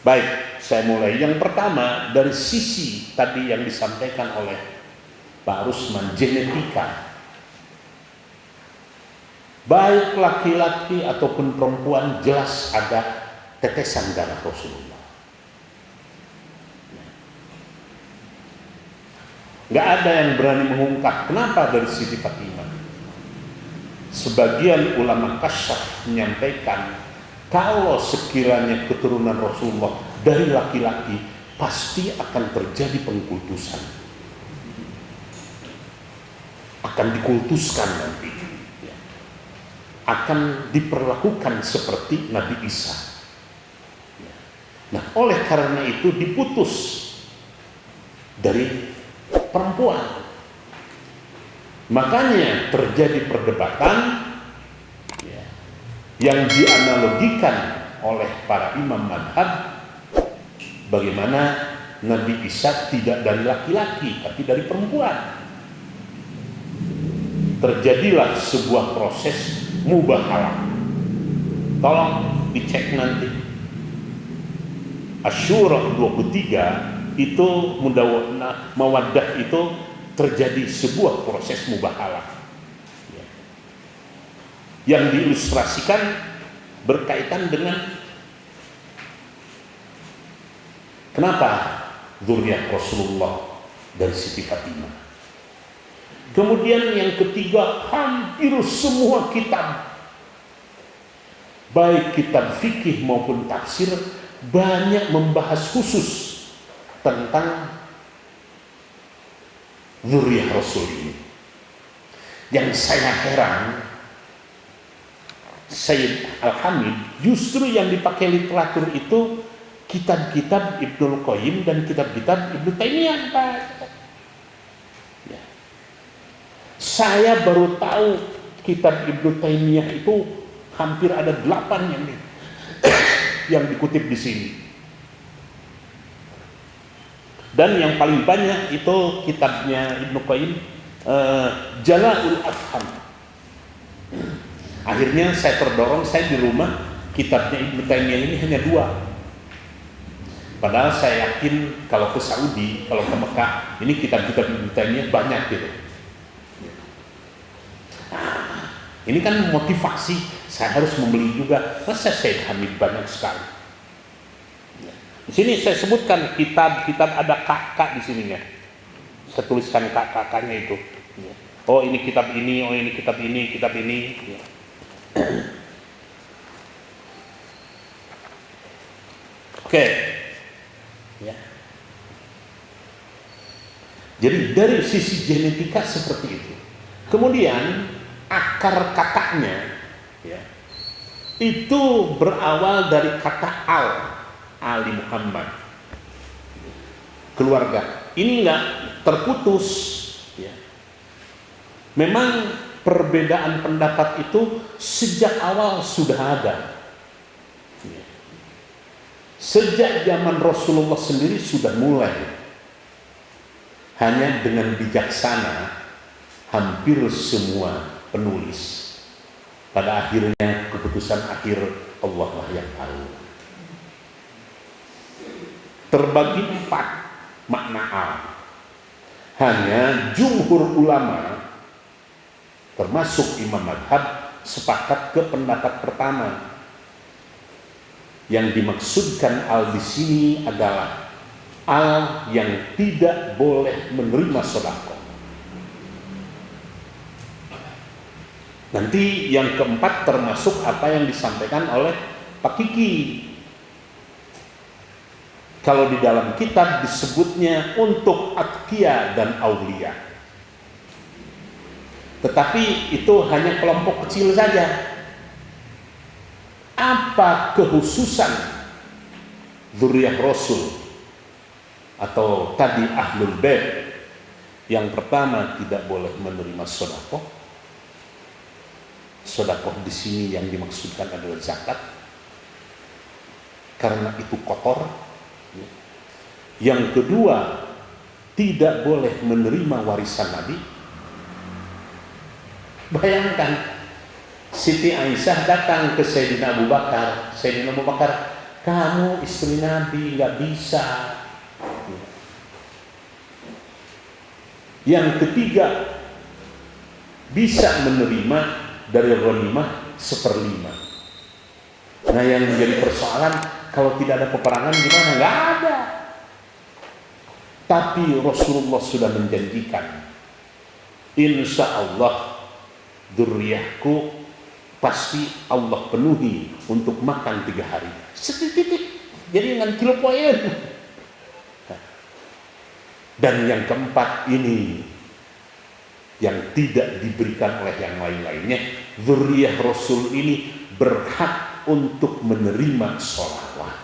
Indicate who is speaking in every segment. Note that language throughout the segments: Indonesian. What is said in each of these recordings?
Speaker 1: Baik, saya mulai. Yang pertama, dari sisi tadi yang disampaikan oleh Pak Rusman, genetika. Baik laki-laki ataupun perempuan jelas ada tetesan darah Rasulullah. Nggak ada yang berani mengungkap kenapa dari Siti Fatimah. Sebagian ulama kasyaf menyampaikan kalau sekiranya keturunan Rasulullah dari laki-laki pasti akan terjadi pengkultusan, akan dikultuskan nanti, akan diperlakukan seperti Nabi Isa. Nah, oleh karena itu diputus dari perempuan. Makanya terjadi perdebatan yang dianalogikan oleh para imam madhab, bagaimana Nabi Isa tidak dari laki-laki tapi dari perempuan. Terjadilah sebuah proses mubahalah. Tolong dicek nanti. Asyura 23 itu mawaddah itu terjadi sebuah proses mubahalah yang diilustrasikan berkaitan dengan kenapa zuriat Rasulullah dari Siti Fatimah. Kemudian yang ketiga, hampir semua kitab, baik kitab fikih maupun tafsir, banyak membahas khusus tentang zuriat Rasul ini. Yang saya heran, Sayyid Al-Hamid, justru yang dipakai literatur itu kitab-kitab Ibnul Qayyim dan kitab-kitab Ibnu Taimiyah, Pak. Ya. Saya baru tahu kitab Ibnu Taimiyah itu hampir ada 8 yang dikutip di sini. Dan yang paling banyak itu kitabnya Ibnu Qayyim, Jala'ul Afham. Akhirnya saya terdorong, saya di rumah kitabnya Ibnu Taimiyah ini hanya 2. Padahal saya yakin kalau ke Saudi, kalau ke Mekah, ini kitab-kitab Ibnu Taimiyah banyak gitu. Ini kan motivasi, saya harus membeli juga. Masa Sayyid Hamid banyak sekali. Di sini saya sebutkan kitab-kitab, ada kakak di sininya. Saya tuliskan kakak-kakaknya itu. Oh ini kitab ini, oh ini kitab ini, kitab ini. Oke. Ya. Jadi dari sisi genetika seperti itu. Kemudian akar kakaknya ya, itu berawal dari kata Ali Muhammad, keluarga. Ini enggak terputus ya. Memang perbedaan pendapat itu sejak awal sudah ada. Sejak zaman Rasulullah sendiri sudah mulai. Hanya dengan bijaksana hampir semua penulis pada akhirnya keputusan akhir Allah lah yang tahu. Terbagi 4 makna al. Hanya jumhur ulama termasuk imam madhab sepakat ke pendapat pertama. Yang dimaksudkan al di sini adalah al yang tidak boleh menerima sedekah. Nanti yang keempat termasuk apa yang disampaikan oleh Pak Kiki. Kalau di dalam kitab disebutnya untuk atqiya dan aulia. Tetapi itu hanya kelompok kecil saja. Apa kekhususan dzurriyyah Rasul atau tadi ahlul bait? Yang pertama tidak boleh menerima sedekah. Sedekah di sini yang dimaksudkan adalah zakat, karena itu kotor. Yang kedua, tidak boleh menerima warisan Nabi. Bayangkan, Siti Aisyah datang ke Sayyidina Abu Bakar. Sayyidina Abu Bakar, Kamu istri Nabi nggak bisa. Yang ketiga, bisa menerima dari ghanimah 1/5. Nah, yang menjadi persoalan, kalau tidak ada peperangan gimana? Nggak ada. Tapi Rasulullah sudah menjanjikan, insya Allah dzurriyyahku pasti Allah penuhi untuk makan 3 hari. Setitik. Jadi dengan kilo poin. Dan yang keempat ini yang tidak diberikan oleh yang lain-lainnya, dzurriyyah Rasul ini berhak untuk menerima sholawat.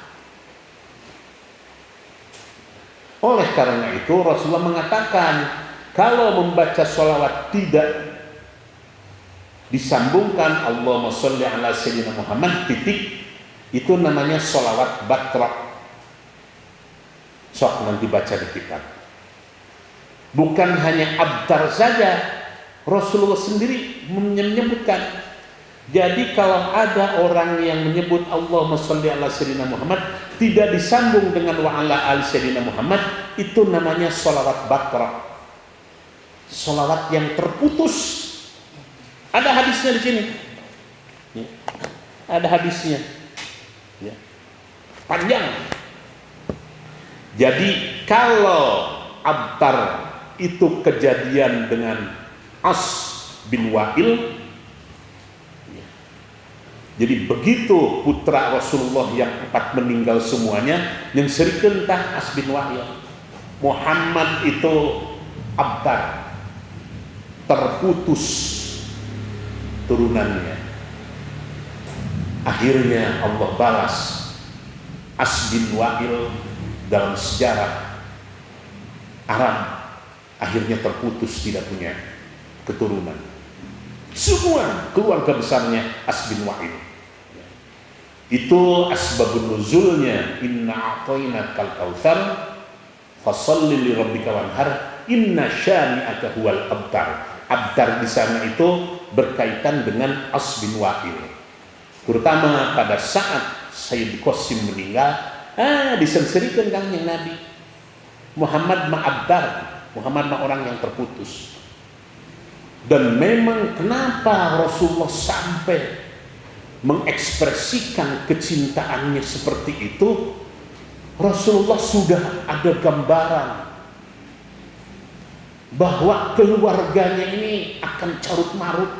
Speaker 1: Oleh karena itu Rasulullah mengatakan, kalau membaca sholawat tidak disambungkan Allahumma sholli ala sayyidina Muhammad titik, itu namanya sholawat batrok. Sok nanti baca di kitab. Bukan hanya abtar saja, Rasulullah sendiri menyebutkan. Jadi kalau ada orang yang menyebut Allahumma sholli ala sayyidina Muhammad tidak disambung dengan wa ala ali sayyidina Muhammad, itu namanya sholawat batrok. Sholawat yang terputus. Ada hadisnya di sini. Ya. Ada hadisnya. Ya. Panjang. Jadi kalau abtar itu kejadian dengan As bin Wa'il, jadi begitu putra Rasulullah yang 4 meninggal semuanya, yang serikeun tah As bin Wa'il. Muhammad itu abtar, terputus turunannya. Akhirnya Allah balas As bin Wa'il dalam sejarah Arab, akhirnya terputus, tidak punya keturunan. Semua keluarga besarnya As bin Wa'il. Itu asbabun nuzulnya, inna a'tainakal kautsar fasholli li rabbika wanhar inna syani'aka huwal abtar. Abtar di sana itu berkaitan dengan As bin Wa'il. Terutama pada saat Sayyid Qasim meninggal, disensirikan kanjeng Nabi. Muhammad ma'abdar, Muhammad ma orang yang terputus. Dan memang kenapa Rasulullah sampai mengekspresikan kecintaannya seperti itu, Rasulullah sudah ada gambaran bahwa keluarganya ini akan carut marut.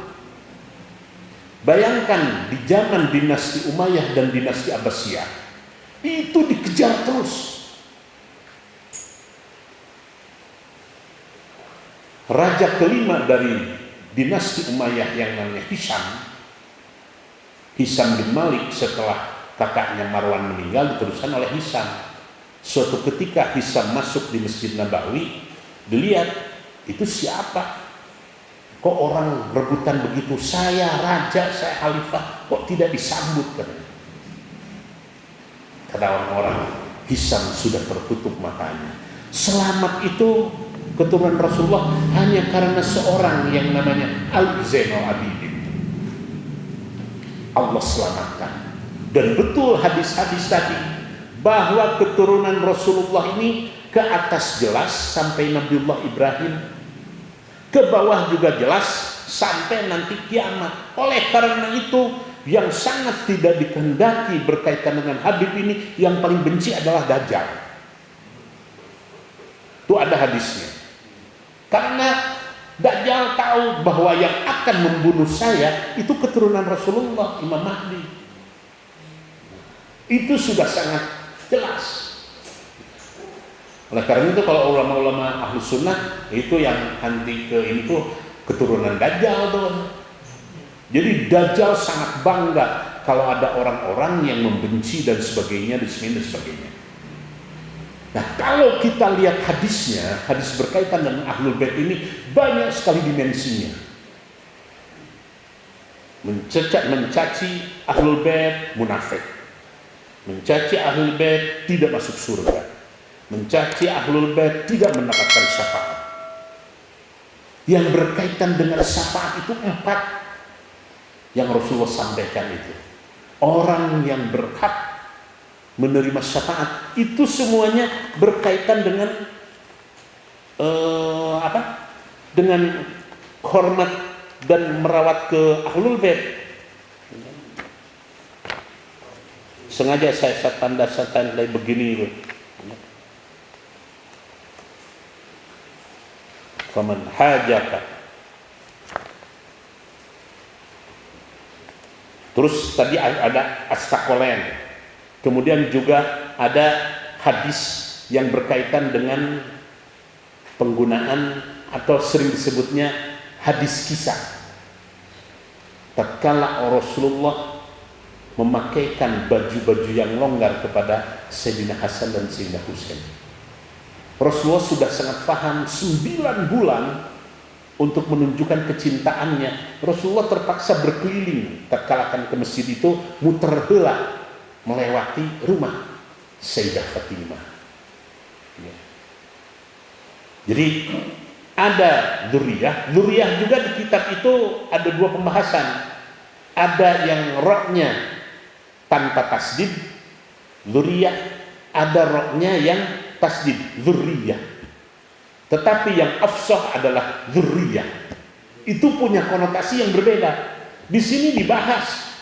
Speaker 1: Bayangkan di zaman dinasti Umayyah dan dinasti Abbasiyah itu dikejar terus. Raja kelima dari dinasti Umayyah yang namanya Hisham bin Malik, setelah kakaknya Marwan meninggal diteruskan oleh Hisham. Suatu ketika Hisham masuk di Masjid Nabawi, dilihat itu siapa? Kok orang rebutan begitu? Saya raja, saya khalifah, kok tidak disambut? Kata orang-orang, Hisham sudah tertutup matanya. Selamat itu keturunan Rasulullah hanya karena seorang yang namanya Ali Zainal Abidin. Allah selamatkan. Dan betul hadis-hadis tadi bahwa keturunan Rasulullah ini ke atas jelas sampai Nabiullah Ibrahim, ke bawah juga jelas sampai nanti kiamat. Oleh karena itu yang sangat tidak dikehendaki berkaitan dengan Habib ini, yang paling benci adalah Dajjal. Itu ada hadisnya. Karena Dajjal tahu bahwa yang akan membunuh saya itu keturunan Rasulullah, Imam Mahdi. Itu sudah sangat jelas. Oleh karena itu kalau ulama-ulama ahlu sunnah itu yang anti ke ini tuh keturunan Dajjal tuh. Jadi Dajjal sangat bangga kalau ada orang-orang yang membenci dan sebagainya, dan sebagainya. Nah, kalau kita lihat hadisnya, hadis berkaitan dengan Ahlul Bait ini banyak sekali dimensinya. Mencaci Ahlul Bait munafik. Mencaci Ahlul Bait tidak masuk surga. Mencaci Ahlul Bait tidak mendapatkan syafaat. Yang berkaitan dengan syafaat itu 4 yang Rasulullah sampaikan itu. Orang yang berhak menerima syafaat, itu semuanya berkaitan dengan dengan hormat dan merawat ke ahlul bait. Sengaja saya tanda begini. Faman hajaka. Terus tadi ada As-Saqalain. Kemudian juga ada hadis yang berkaitan dengan penggunaan atau sering disebutnya hadis kisah. Tatkala Rasulullah memakaikan baju-baju yang longgar kepada Sayyidina Hasan dan Sayyidina Husain. Rasulullah sudah sangat paham 9 bulan untuk menunjukkan kecintaannya. Rasulullah terpaksa berkeliling tatkala akan ke masjid itu, muter heula melewati rumah Sayyidah Fatimah. Ya. Jadi ada dzurriyah juga di kitab itu ada 2 pembahasan. Ada yang roknya tanpa tasdid, dzurriyah, ada roknya yang tasdid, dzurriyah. Tetapi yang afsah adalah dzurriyah. Itu punya konotasi yang berbeda. Di sini dibahas.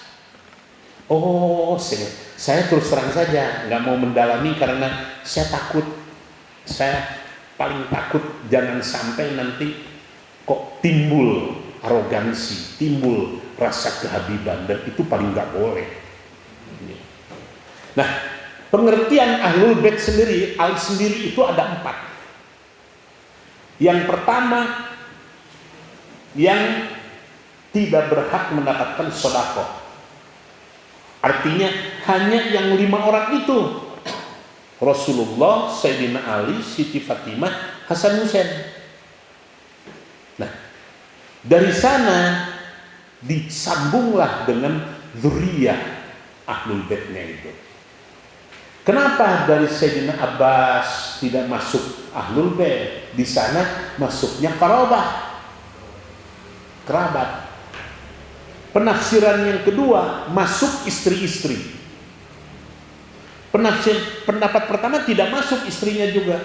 Speaker 1: Oh, saya terus terang saja nggak mau mendalami karena saya takut. Saya paling takut jangan sampai nanti kok timbul arogansi, timbul rasa kehabiban, dan itu paling nggak boleh. Nah, pengertian ahlul bait sendiri, sendiri itu ada 4. Yang pertama, yang tidak berhak mendapatkan sedekah. Artinya hanya yang 5 orang itu. Rasulullah, Sayyidina Ali, Siti Fatimah, Hasan Husain. Nah, dari sana disambunglah dengan dzurriyah ahlul baitnya itu. Kenapa dari Sayyidina Abbas tidak masuk ahlul bait? Di sana masuknya kerabat. Penafsiran yang kedua, masuk istri-istri. Pendapat pertama tidak masuk istrinya juga.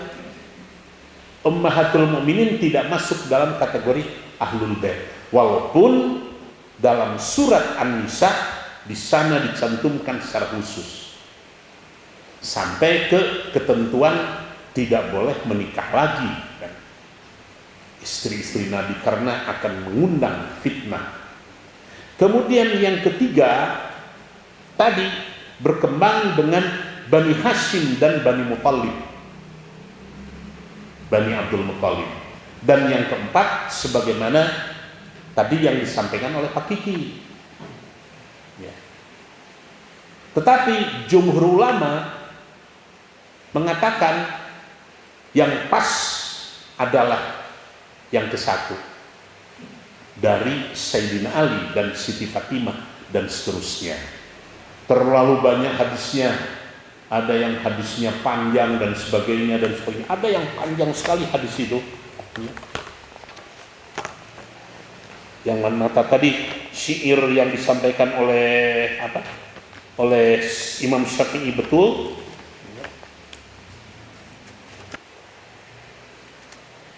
Speaker 1: Ummahatul Mukminin tidak masuk dalam kategori ahlul bait. Walaupun dalam surat An-Nisa di sana dicantumkan secara khusus. Sampai ke ketentuan tidak boleh menikah lagi kan? Istri-istri Nabi karena akan mengundang fitnah. Kemudian yang ketiga tadi berkembang dengan Bani Hashim dan Bani Muthalib, Bani Abdul Muthalib. Dan yang keempat sebagaimana tadi yang disampaikan oleh Pak Kiki ya. Tetapi jumhur ulama mengatakan yang pas adalah yang ke-1 dari Sayyidina Ali dan Siti Fatimah dan seterusnya. Terlalu banyak hadisnya, ada yang hadisnya panjang dan sebagainya, ada yang panjang sekali hadis itu. Yang mana tadi syair yang disampaikan oleh Imam Syafi'i betul.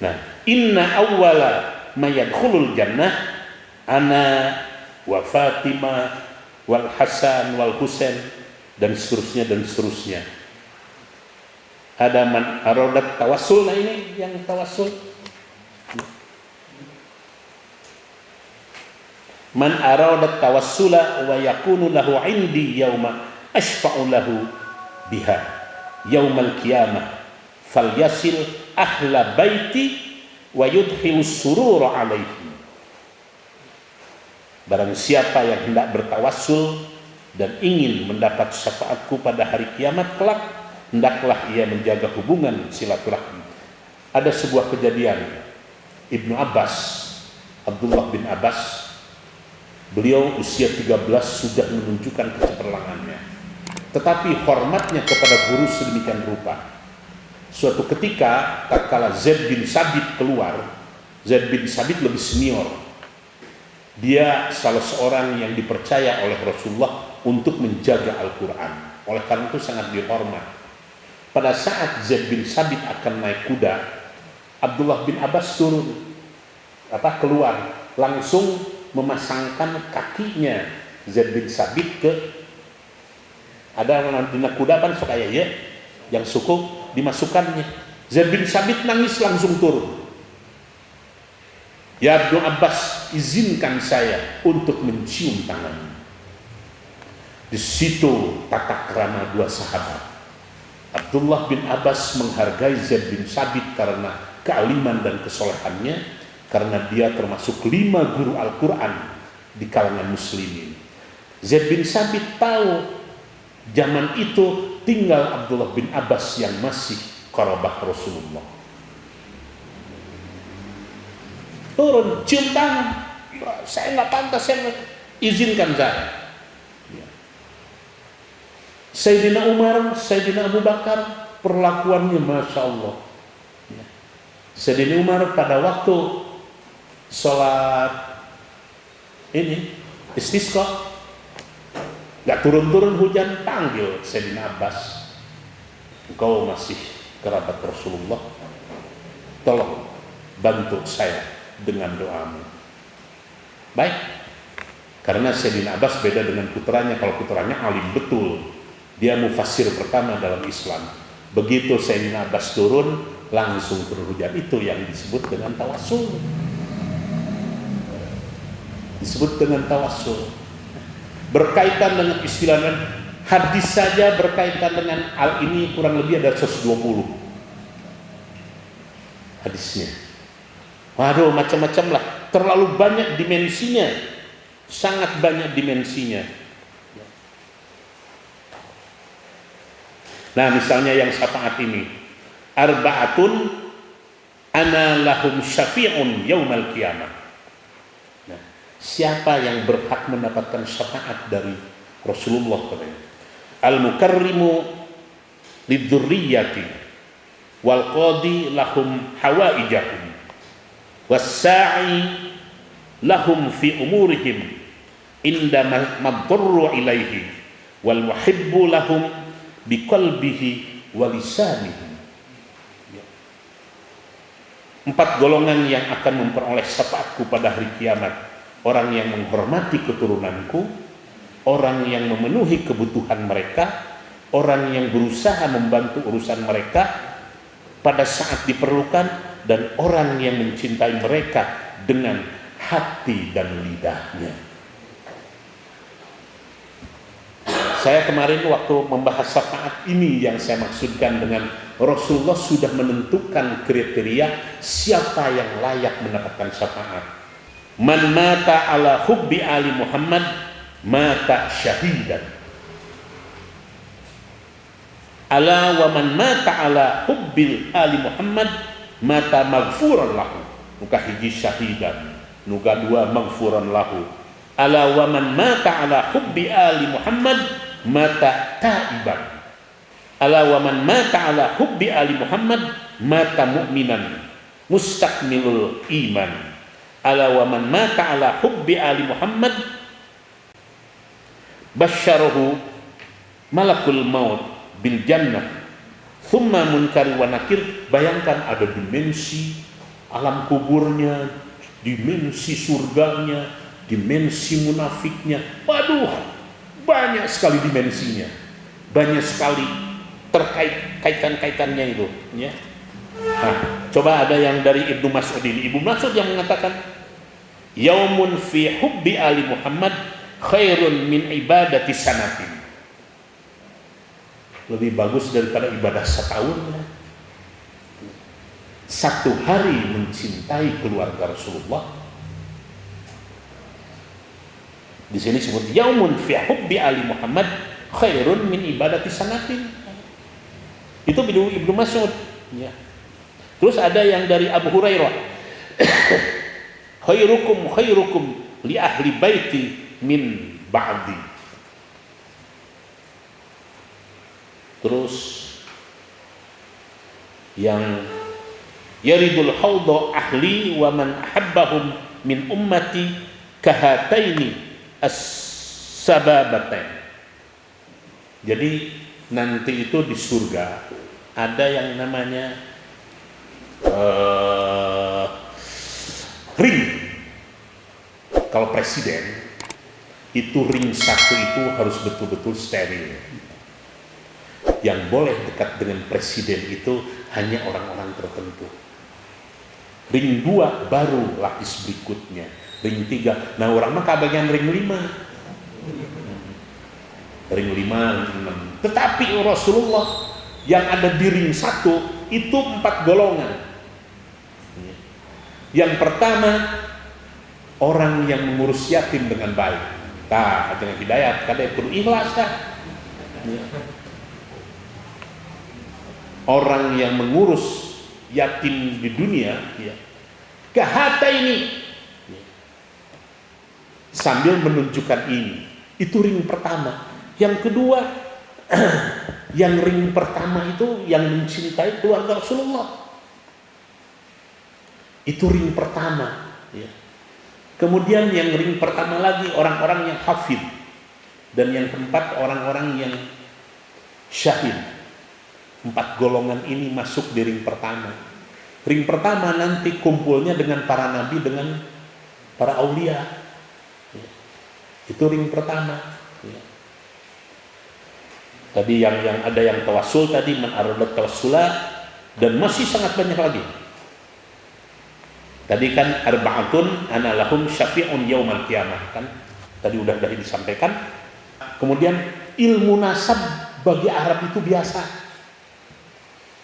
Speaker 1: Nah, inna awwala mayadkhulul jannah ana wa Fatimah wal Hasan wal Husain dan seterusnya. Ada man arodat tawassul. Nah ini yang tawassul. Man arodat tawassula wa yakunu lahu indi yauma ashfa'u lahu biha yaumal qiyamah falyasil ahla baiti wa yudhilus surura alaihi. Barang siapa yang hendak bertawassul dan ingin mendapat syafaatku pada hari kiamat kelak, hendaklah ia menjaga hubungan silaturahmi. Ada sebuah kejadian, Ibnu Abbas, Abdullah bin Abbas, beliau usia 13 sudah menunjukkan kecemerlangannya, tetapi hormatnya kepada guru sedemikian rupa. Suatu ketika tatkala Zaid bin Sabit keluar, Zaid bin Sabit lebih senior. Dia salah seorang yang dipercaya oleh Rasulullah untuk menjaga Al-Quran. oleh karena itu sangat dihormat. Pada saat Zaid bin Sabit akan naik kuda, Abdullah bin Abbas keluar, langsung memasangkan kakinya Zaid bin Sabit ke ada dina kuda kan suka ya, yang suku dimasukkannya. Zaid bin Sabit nangis langsung turun. Ya Ibnu Abbas, izinkan saya untuk mencium tanganmu. Di situ tata krama dua sahabat. Abdullah bin Abbas menghargai Zaid bin Sabit karena kealiman dan kesolehannya, karena dia termasuk 5 guru Al-Quran di kalangan muslimin. Zaid bin Sabit tahu zaman itu tinggal Abdullah bin Abbas yang masih qarabah Rasulullah. Turun, cium tangan. Saya nggak pantas, saya izinkan saya. Sayyidina Umar, Sayyidina Abu Bakar, perlakuannya Masya Allah. Sayyidina Umar pada waktu sholat ini istisqa, gak turun-turun hujan, panggil Sayyidina Abbas, engkau masih kerabat Rasulullah, tolong bantu saya dengan doamu. Baik, karena Sayyidina Abbas beda dengan putranya. Kalau putranya alim betul, dia mufassir pertama dalam Islam. Begitu Sayyidina Abbas turun, langsung turun hujan. Itu yang disebut dengan tawassul. Disebut dengan tawassul. Berkaitan dengan istilah hadis saja berkaitan dengan hal ini kurang lebih ada 120 hadisnya. Waduh, macam-macam lah. Terlalu banyak dimensinya. Sangat banyak dimensinya. Nah, misalnya yang syafaat ini, arba'atun ana lahum syafi'un yaumal qiyamah. Nah, siapa yang berhak mendapatkan syafaat dari Rasulullah katanya? Al-mukarrimu lidzurriyyati wal qadi lahum hawaijahum was-sa'i lahum fi umurihim inda madurru ilaihi wal muhibbu lahum biqalbihi walisanihi. 4 golongan yang akan memperoleh syafaatku pada hari kiamat: orang yang menghormati keturunanku, orang yang memenuhi kebutuhan mereka, orang yang berusaha membantu urusan mereka pada saat diperlukan, dan orang yang mencintai mereka dengan hati dan lidahnya. Saya kemarin waktu membahas syafaat ini, yang saya maksudkan dengan Rasulullah sudah menentukan kriteria siapa yang layak mendapatkan syafaat. Man mata ala hubbi ali Muhammad mata syahidan. Ala wa man mata ala hubbil ali Muhammad mata maghfuran lahu. Nuka hiji syahidan, nuka 2 maghfuran lahu. Ala wa man mata ala hubbi ali Muhammad mata taiban. Ala wa man mata ala hubbi ali Muhammad mata mu'minan mustakmilul iman. Ala wa man mata ala hubbi ali Muhammad basyarahu malakul maut bil jannah thumma munkari wa nakir. Bayangkan ada dimensi alam kuburnya, dimensi surganya, dimensi munafiknya. Waduh, banyak sekali dimensinya, banyak sekali terkait kaitan-kaitannya itu, ya. Nah, coba ada yang dari Ibnu Mas'ud ini. Ibnu Mas'ud yang mengatakan, yaumun fi hubbi ali Muhammad khairun min ibadati sanatin. Lebih bagus daripada ibadah setahun. Satu hari mencintai keluarga Rasulullah. Di sini disebut yaumun fi hubbi ali Muhammad khairun min ibadati sanatin. Itu Ibnu Mas'ud, ya. Terus ada yang dari Abu Hurairah. khairukum li ahli baiti min ba'di. Terus yang yaridul haudha ahli wa man ahabbahum min ummati kahataini as-sababatain. Jadi nanti itu di surga ada yang namanya ring. Kalau presiden itu ring satu itu harus betul-betul steril. Yang boleh dekat dengan presiden itu hanya orang-orang tertentu. Ring 2 baru lapis berikutnya. Ring 3. Nah orang mah kebagian ring 5. Ring 5, ring 6. Tetapi Rasulullah yang ada di ring 1 itu 4 golongan. Yang pertama, orang yang mengurus yatim dengan baik. Nah, dengan hidayat, kadang perlu ikhlas kan? Orang yang mengurus yatim di dunia, ya, kehata ini, sambil menunjukkan ini. Itu ring pertama. Yang kedua, yang ring pertama itu yang mencintai keluarga Rasulullah. Itu ring pertama. Ya. Kemudian yang ring pertama lagi orang-orang yang hafid. Dan yang keempat orang-orang yang syahid. 4 golongan ini masuk di ring pertama. Ring pertama nanti kumpulnya dengan para nabi, dengan para aulia. Ya. Itu ring pertama. Ya. Tadi yang ada yang tawassul tadi, man aradat tawassula, dan masih sangat banyak lagi. Tadi kan arba'atun ana lahum syafi'un yaumal qiyamah kan. Tadi udah disampaikan. Kemudian ilmu nasab bagi Arab itu biasa.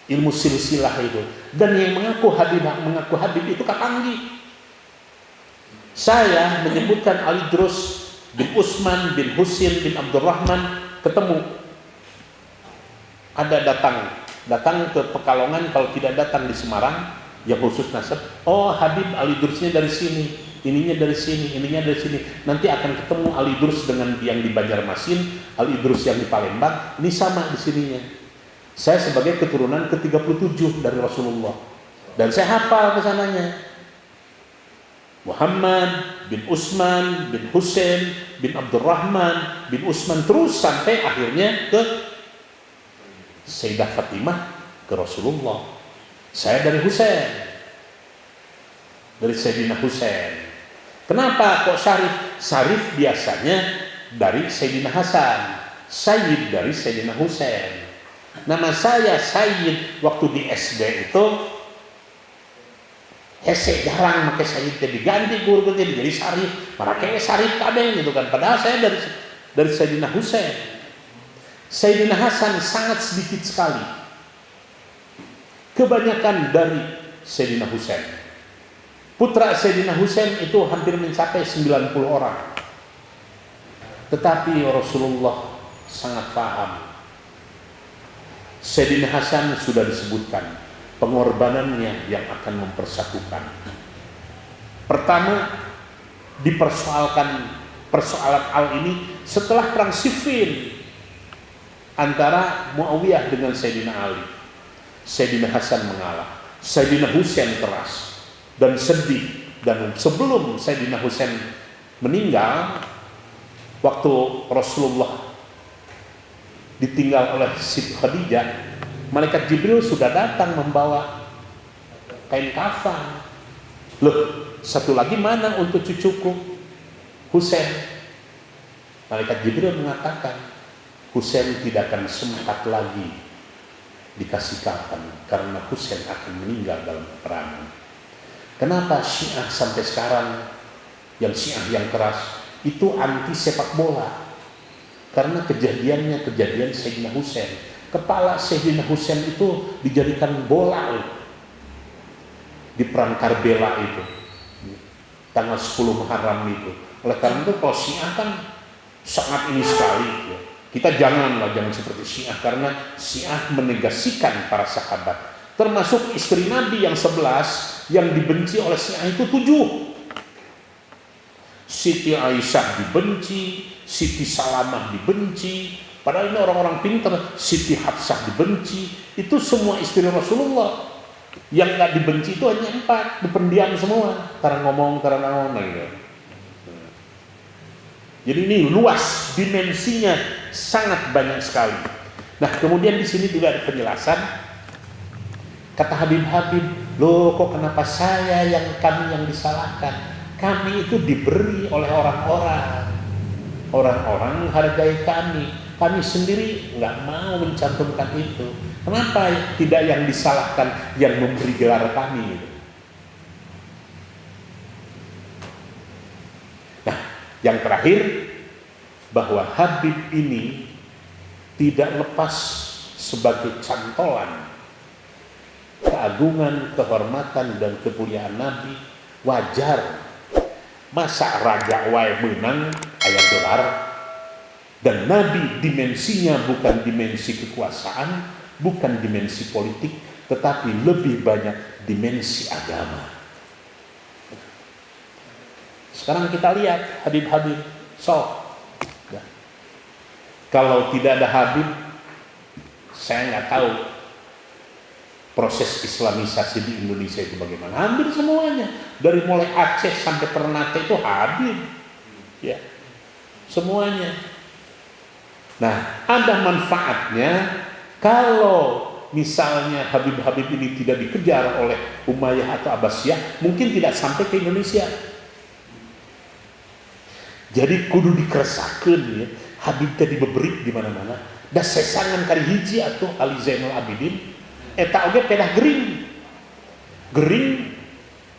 Speaker 1: Ilmu silsilah itu. Dan yang mengaku Habib itu Kakanggi. Saya menyebutkan Ali Drus bin Utsman bin Husain bin Abdurrahman ketemu. Ada datang ke Pekalongan, kalau tidak datang di Semarang, yang khusus nasab. Oh, Habib Ali Drusnya dari sini, ininya dari sini, ininya dari sini. Nanti akan ketemu Ali Drus dengan yang di Banjarmasin, Ali Drus yang di Palembang. Ini sama di sininya. Saya sebagai keturunan ke-37 dari Rasulullah. Dan saya hafal kesananya. Muhammad bin Utsman bin Husain bin Abdurrahman bin Utsman, terus sampai akhirnya ke Sayyidah Fatimah, ke Rasulullah. Saya dari Husain, dari Sayyidina Husain. Kenapa kok Syarif? Syarif biasanya dari Sayyidina Hasan, Sayyid dari Sayyidina Husain. Nama saya Sayyid waktu di SD itu hese jarang pakai Sayyid, diganti guru jadi Syarif. Makanya Syarif kabeh gitu kan. Padahal saya dari Sayyidina Husain. Sayyidina Hasan sangat sedikit sekali. Kebanyakan dari Sayyidina Husain. Putra Sayyidina Husain itu hampir mencapai 90 orang. Tetapi Rasulullah sangat paham. Sayyidina Hasan sudah disebutkan pengorbanannya yang akan mempersatukan. Pertama, persoalan al ini setelah perang Siffin antara Muawiyah dengan Sayyidina Ali. Sayyidina Hasan mengalah, Sayyidina Husain keras dan sedih. Dan sebelum Sayyidina Husain meninggal, waktu Rasulullah ditinggal oleh Siti Khadijah, malaikat Jibril sudah datang membawa kain kafan. Loh, satu lagi mana untuk cucuku Husain? Malaikat Jibril mengatakan, Husain tidak akan sempat lagi dikasih kafan karena Husain akan meninggal dalam peperangan. Kenapa Syiah sampai sekarang, yang Syiah yang keras itu anti sepak bola? Karena kejadiannya kejadian Sayyidina Husain. Kepala Sayyidina Husain itu dijadikan bola di perang Karbala itu, tanggal 10 Muharram itu. Oleh karena itu kalau Syiah kan sangat ini sekali ya. Kita jangan seperti Syiah, karena Syiah menegasikan para sahabat, termasuk istri Nabi yang 11 yang dibenci oleh Syiah itu 7. Siti Aisyah dibenci, Siti Salamah dibenci, padahal ini orang-orang pintar. Siti Hafsah dibenci, itu semua istri Rasulullah. Yang nggak dibenci itu hanya 4, dipendiam semua, karena ngomong gitu. Jadi ini luas, dimensinya sangat banyak sekali. Nah, kemudian di sini juga ada penjelasan. Kata Habib, loh kok kenapa saya kami yang disalahkan? Kami itu diberi oleh orang-orang. Orang-orang menghargai kami. Kami sendiri nggak mau mencantumkan itu. Kenapa tidak yang disalahkan yang memberi gelar kami? Nah, yang terakhir, bahwa Habib ini tidak lepas sebagai cantolan keagungan, kehormatan, dan kemuliaan Nabi. Wajar, masa raja wae menang ayat gelar, dan Nabi dimensinya bukan dimensi kekuasaan, bukan dimensi politik, tetapi lebih banyak dimensi agama. Sekarang kita lihat Habib-Habib. Kalau tidak ada Habib, saya nggak tahu proses islamisasi di Indonesia itu bagaimana. Hampir semuanya, dari mulai Aceh sampai Ternate itu Habib, ya, semuanya. Nah, ada manfaatnya kalau misalnya Habib-Habib ini tidak dikejar oleh Umayyah atau Abbasiyah, mungkin tidak sampai ke Indonesia. Jadi kudu dikeresakeun ya, Habib tadi beberik di mana-mana. Da sesangan kali hiji atuh Ali Zainal Abidin eta oge pedah gering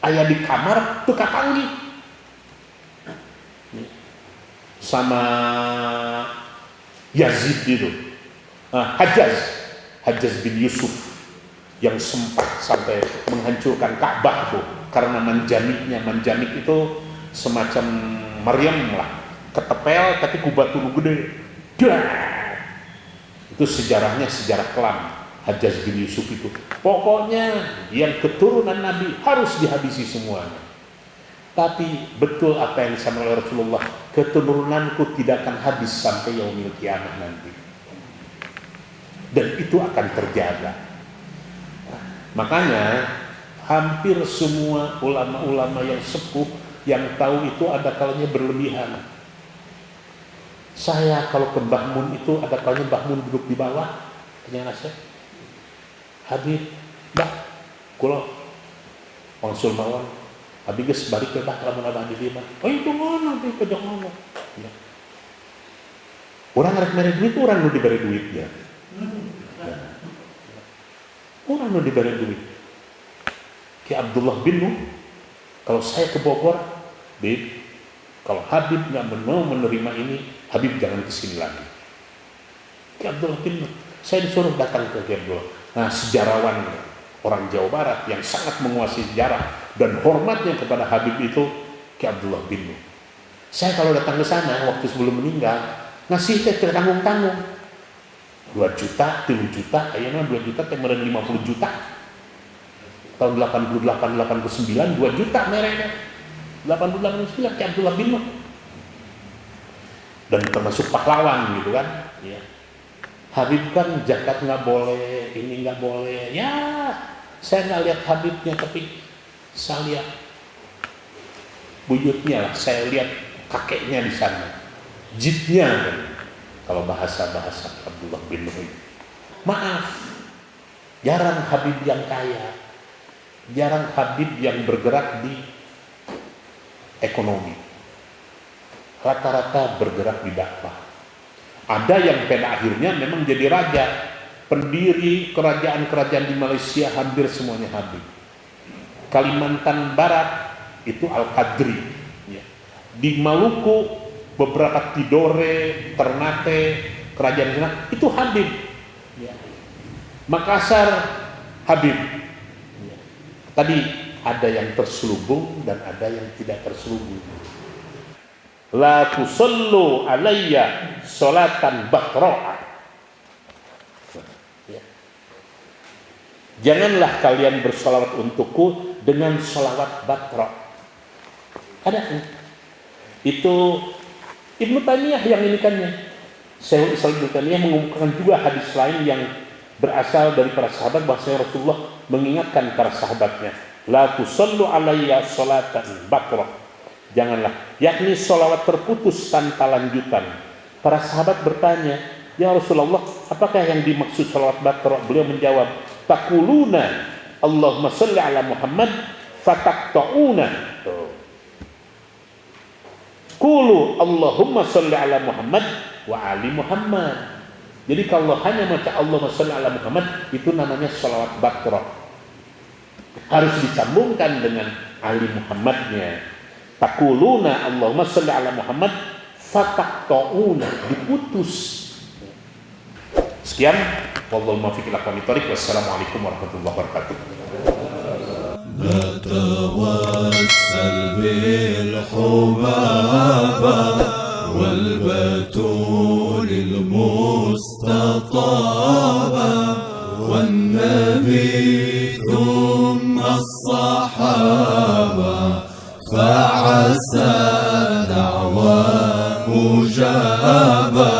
Speaker 1: aya di kamar teu kapanggih sama Yazid itu, Hajjaj bin Yusuf yang sempat sampai menghancurkan Ka'bah tuh karena manjamik itu semacam Maryam lah, ketepel tapi ku batu nu gede. Itu sejarahnya sejarah kelam Hajjaj bin Yusuf itu. Pokoknya yang keturunan Nabi harus dihabisi semuanya. Tapi betul apa yang disampaikan oleh Rasulullah, keturunanku tidak akan habis sampai yaumil kiamah nanti. Dan itu akan terjaga. Makanya hampir semua ulama-ulama yang sepuh yang tahu itu ada kalanya berlebihan. Saya kalau ke Mbah Mun itu ada kalanya Mbah Mun duduk di bawah, tanya saya, Habib, Mbah, kula wangsul mawon, Habib geus balik ke Mbah lamun abah di dieu mah. Oh itu ngono teh pojok ngono. Ya. Urang rek mere duit, urang nu diberi duitnya. Urang nu diberi duit. Ki Abdullah bin Nuh, kalau saya ke Bogor, Bib, kalau Habib nggak mau menerima ini, Habib jangan kesini lagi. Ki Abdullah bin Nuh, saya disuruh datang ke Ki Abdullah. Nah, sejarawan orang Jawa Barat yang sangat menguasai sejarah dan hormatnya kepada Habib itu Ki Abdullah bin Nuh. Saya kalau datang ke sana waktu sebelum meninggal, ngasih teh tanggung-tanggung 2 juta, 3 juta, ayeuna 2 juta teh meureun 50 juta. Tahun 88, 89, 2 juta mereka. 88, 89, Ki Abdullah bin Nuh. Dan termasuk pahlawan gitu kan. Ya. Habib kan zakat nggak boleh, ini nggak boleh. Ya, saya nggak lihat Habibnya, tapi saya lihat buyutnya lah. Saya lihat kakeknya di sana. Jitnya kan. Kalau bahasa-bahasa Abdullah bin Nuh. Maaf, jarang Habib yang kaya. Jarang Habib yang bergerak di ekonomi. Rata-rata bergerak di dakwah. Ada yang pada akhirnya memang jadi raja, pendiri kerajaan-kerajaan di Malaysia hampir semuanya Habib. Kalimantan Barat itu Al-Qadri. Ya. Di Maluku beberapa Tidore, Ternate, kerajaan di sana itu Habib. Ya. Makassar Habib. Ya. Tadi ada yang terselubung dan ada yang tidak terselubung. La tusallu alayya salatan batra'a. Ya. Janganlah kalian bersolawat untukku dengan solawat batra'. Ada itu Ibnu Taimiyah yang ini kannya. Syaikhul Islam Ibnu Taimiyah mengungkapkan juga hadis lain yang berasal dari para sahabat bahwa Rasulullah mengingatkan para sahabatnya, la tusallu alayya salatan batra'. Janganlah, yakni sholawat terputus tanpa lanjutan. Para sahabat bertanya, ya Rasulullah, apakah yang dimaksud sholawat batrok? Beliau menjawab, taquluna Allahumma sholli ala Muhammad fataqta'una. Qulu Allahumma sholli ala Muhammad wa ali Muhammad. Jadi kalau hanya baca Allahumma sholli ala Muhammad, itu namanya sholawat batrok. Harus disambungkan dengan ali Muhammadnya. Taquluna Allahumma sholli ala Muhammad fataqta'una, diputus. Sekian, wallahu muwaffiq ila aqwamit thoriq. Wassalamualaikum warahmatullahi wabarakatuh.
Speaker 2: نتوسل بالحبابة والبتول المستطابة والنبي ثم الصحابة فعسى دعوى مجابة.